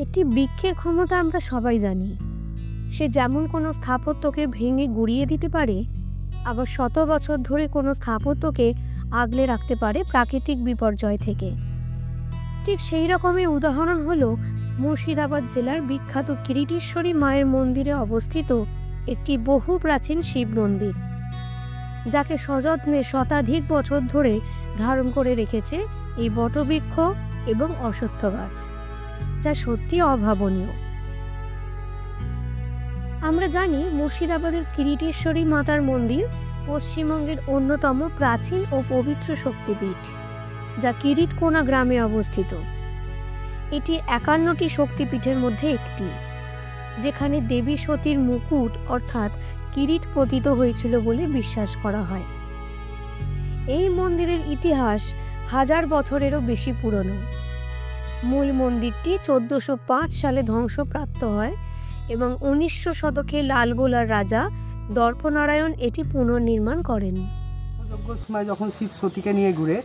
এটি বৃক্ষের ক্ষমতা আমরা সবাই জানি। সে যেমন কোনো স্থাপত্যকে ভেঙে গুঁড়িয়ে দিতে পারে, আবার শত বছর ধরে কোনো স্থাপত্যকে আগলে রাখতে পারে প্রাকৃতিক বিপর্যয় থেকে। ঠিক সেই রকমই উদাহরণ হলো মুর্শিদাবাদ জেলার বিখ্যাত কিরিটেশ্বরী মায়ের মন্দিরে অবস্থিত একটি বহু প্রাচীন শিব মন্দির, যাকে সযত্নে শতাধিক বছর ধরে ধারণ করে রেখেছে এই বটবৃক্ষ এবং অশ্বত্থ গাছ, যা সত্যি অভাবনীয়। আমরা জানি মুর্শিদাবাদের কিরিটেশ্বরী মাতার মন্দির পশ্চিমবঙ্গের অন্যতম প্রাচীন ও পবিত্র শক্তিপীঠ, যা কিরিটকোনা গ্রামে অবস্থিত। এটি 51টি শক্তিপীঠের মধ্যে একটি, যেখানে দেবী সতীর মুকুট অর্থাৎ কিরিট পতিত হয়েছিল বলে বিশ্বাস করা হয়। এই মন্দিরের ইতিহাস 1000 বছরেরও বেশি পুরনো। মূল মন্দিরটি 1405 সালে ধ্বংসপ্রাপ্ত হয় এবং 1900 শতকে লালগোলার রাজা দর্পনারায়ণ এটি পুনর্নির্মাণ করেন। যজ্ঞের সময় যখন শিব সতীকে নিয়ে ঘুরে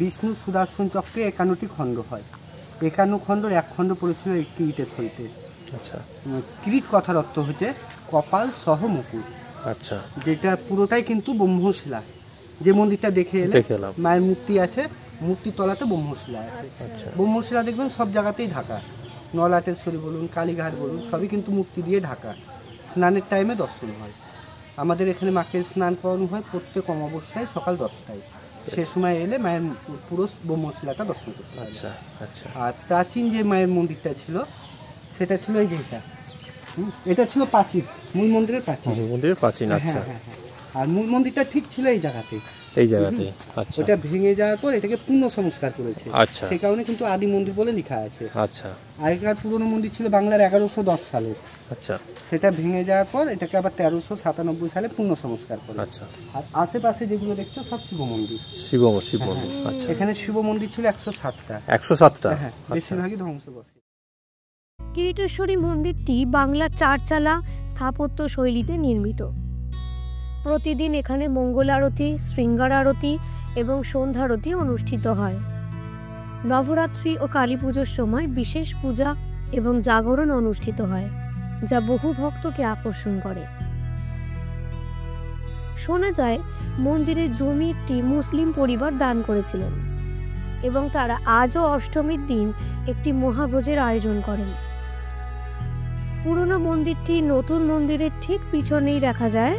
বিষ্ণু সুদর্শন চক্রে 51টি খণ্ড হয়। 51 খণ্ডের এক খণ্ড পড়েছিল এই কিরিটেশ্বরীতে। আচ্ছা, কিরিট কথার অর্থ হচ্ছে কপাল সহ মুকুট। আচ্ছা, যেটা পুরোটাই কিন্তু ব্রহ্মশিলা। যে মন্দিরটা দেখে এলে মায়ের মূর্তি আছে, মূর্তির তলাতে ব্রহ্মশিলা আছে। ব্রহ্মশিলা দেখবেন সব জায়গাতেই ঢাকা, নলাটেশ্বরী বলুন, কালীঘাট বলুন, সবই কিন্তু মূর্তি দিয়ে ঢাকা। স্নানের টাইমে দর্শন হয়। আমাদের এখানে মাকে স্নান করানো হয় প্রত্যেক অমাবস্যায় সকাল 10টায়। সে সময় এলে মায়ের পুরো ব্রহ্মশিলাটা দর্শন করতে হয়। আচ্ছা আচ্ছা। আর প্রাচীন যে মায়ের মন্দিরটা ছিল সেটা ছিল এই যে এটা ছিল প্রাচীন, মূল মন্দিরের প্রাচীন। মন্দিরের প্রাচীন, আচ্ছা। আর মূল মন্দিরটা ঠিক ছিল এই জায়গাতে। আচ্ছা, ওটা ভেঙে যাওয়ার পর এটাকে পুনঃ সংস্কার করেছে। আচ্ছা, সেই কারণে কিন্তু আদি মন্দির বলে লেখা আছে। আচ্ছা, আগেকার পুরনো মন্দির ছিল বাংলার 1110 সালে। আচ্ছা, সেটা ভেঙে যাওয়ার পর এটাকে আবার 1397 সালে পুনঃ সংস্কার করে। আচ্ছা, আর আশেপাশে যেগুলো দেখছো সব শিব মন্দির। শিব মন্দির। আচ্ছা, এখানে শিব মন্দির ছিল 107টা। 107টা, হ্যাঁ, বেশিরভাগই ধ্বংস হয়েছে। কিরিটেশ্বরী মন্দিরটি বাংলার চারচালা স্থাপত্য শৈলীতে নির্মিত। প্রতিদিন এখানে মঙ্গল আরতি, শৃঙ্গার আরতি এবং সন্ধ্যারতি অনুষ্ঠিত হয়। নবরাত্রি ও কালী পুজোর সময় বিশেষ পূজা এবং জাগরণ অনুষ্ঠিত হয়, যা বহু ভক্তকে আকর্ষণ করে। শোনা যায় মন্দিরের জমি একটি মুসলিম পরিবার দান করেছিলেন এবং তারা আজও অষ্টমীর দিন একটি মহাভোজের আয়োজন করেন। পুরনো মন্দিরটি নতুন মন্দিরের ঠিক পিছনেই দেখা যায়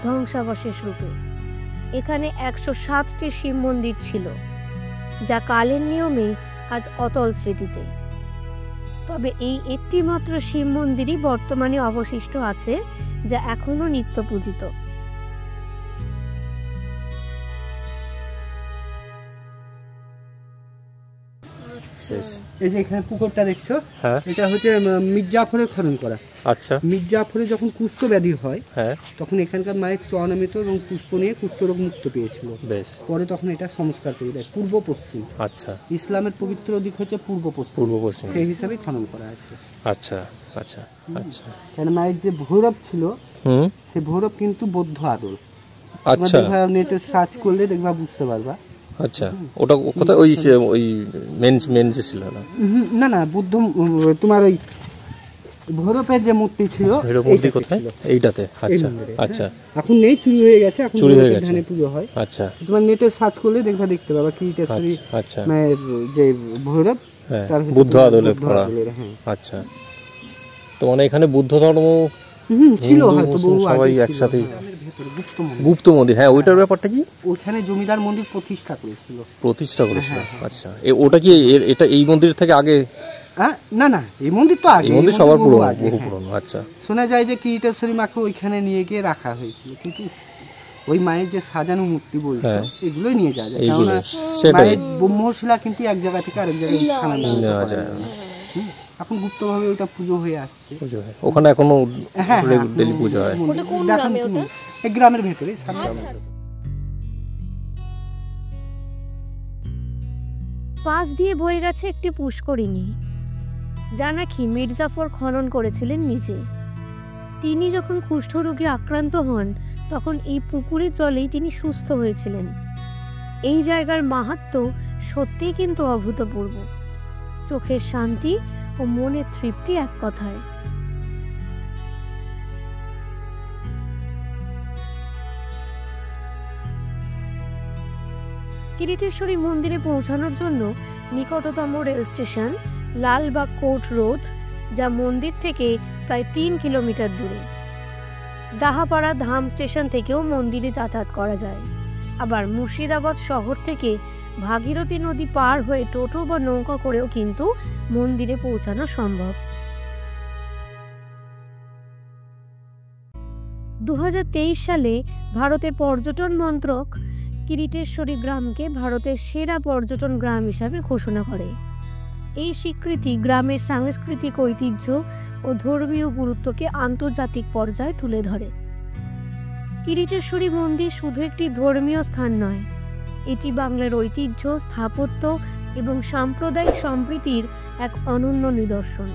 ধ্বংসাবশেষ রূপে। এখানে 107টি শিব মন্দির ছিল, যা কালের নিয়মে আজ অতল স্মৃতিতে। তবে এই একটি মাত্র শিব মন্দিরই বর্তমানে অবশিষ্ট আছে, যা এখনো নিত্য পূজিত। এই যে এখানে পুকুরটা দেখছো, এটা হচ্ছে মির্জাফরের খনন করা। আচ্ছা, মির্জাফরে যখন কুষ্ঠ ব্যাধি হয় তখন এখানকার মায়ের চরণামৃত এবং পুষ্প নিয়ে কুষ্ঠরোগ মুক্ত পেয়েছিল। পরে তখন এটা সংস্কার করে দেয় পূর্ব পশ্চিম। আচ্ছা, ইসলামের পবিত্র দিক হচ্ছে পূর্ব পশ্চিম, সেই হিসাবে খনন করা আছে। আচ্ছা আচ্ছা আচ্ছা। কেন মায়ের যে ভৈরব ছিল সে ভৈরব কিন্তু বৌদ্ধ আদল। আচ্ছা, নেটে সার্চ করলে দেখবা বুঝতে পারবা। আচ্ছা, ওটা কোথায়? ওই মেন যে ছিল না না বুদ্ধ, তোমার ওই ভৈরবের যে মূর্তি ছিল এইটাতে। আচ্ছা আচ্ছা, এখন নেই, চুরি হয়ে গেছে, এখন চুরি হয়ে গেছে, পুজো হয়। আচ্ছা, তোমার নেটে সার্চ করলে দেখবা, দেখতে পাবা কিরিটেশ্বরী মায়ের যে ভৈরব তার বুদ্ধ আদলের করা। আচ্ছা, তো মানে এখানে বুদ্ধ ধর্ম ছিল হয়তো সবাই একসাথে। গুপ্ত মন্দির, হ্যাঁ, ওইটার ব্যাপারটা কি? ওখানে জমিদার মন্দির প্রতিষ্ঠা করেছিল। আচ্ছা, ওটা কি এটা এই মন্দির থেকে আগে? না না, এই মন্দির তো আগে, এই মন্দির সবার পুরনো, বহু পুরনো। আচ্ছা, শোনা যায় যে কিরিটেশ্বরী মাকে ওইখানে নিয়ে গিয়ে রাখা হয়েছিল, কিন্তু ওই মায়ের যে সাজানো মূর্তি বলছে এগুলোই নিয়ে যাওয়া যায়, কারণ মায়ের ব্রহ্মশিলা কিন্তু এক জায়গা থেকে আরেক জায়গায় স্থানান্তরিত করা যায়। এখন গুপ্তভাবে ওটা পুজো হয়ে আসছে, ওখানে এখনো ডেইলি পুজো হয়। এই গ্রামের ভেতরে পাশ দিয়ে বয়ে গেছে একটি পুষ্করিণী, যা নাকি মির্জাফর খনন করেছিলেন নিজে। তিনি যখন কুষ্ঠরোগে আক্রান্ত হন তখন এই পুকুরের জলেই তিনি সুস্থ হয়েছিলেন। এই জায়গার মাহাত্ম্য সত্যিই কিন্তু অভূতপূর্ব। চোখের শান্তি ও মনের তৃপ্তি এক কথায়। কিরিটেশ্বরী মন্দিরে পৌঁছানোর জন্য নিকটতম rail station Lalbagh court road, যা মন্দির থেকে প্রায় 3 কিলোমিটার দূরে। দাহাপাড়া ধাম স্টেশন থেকেও মন্দিরে যাতায়াত করা যায়। আবার মুর্শিদাবাদ শহর থেকে ভাগীরথী নদী পার হয়ে টোটো বা নৌকা করেও কিন্তু মন্দিরে পৌঁছানো সম্ভব। 2023 সালে ভারতের পর্যটন মন্ত্রক কিরিটেশ্বরী গ্রামকে ভারতের সেরা পর্যটন গ্রাম হিসাবে ঘোষণা করে। এই স্বীকৃতি গ্রামের সাংস্কৃতিক ঐতিহ্য ও ধর্মীয় গুরুত্বকে আন্তর্জাতিক পর্যায়ে তুলে ধরে। কিরিটেশ্বরী মন্দির শুধু একটি ধর্মীয় স্থান নয়, এটি বাংলার ঐতিহ্য, স্থাপত্য এবং সাম্প্রদায়িক সম্প্রীতির এক অনন্য নিদর্শন।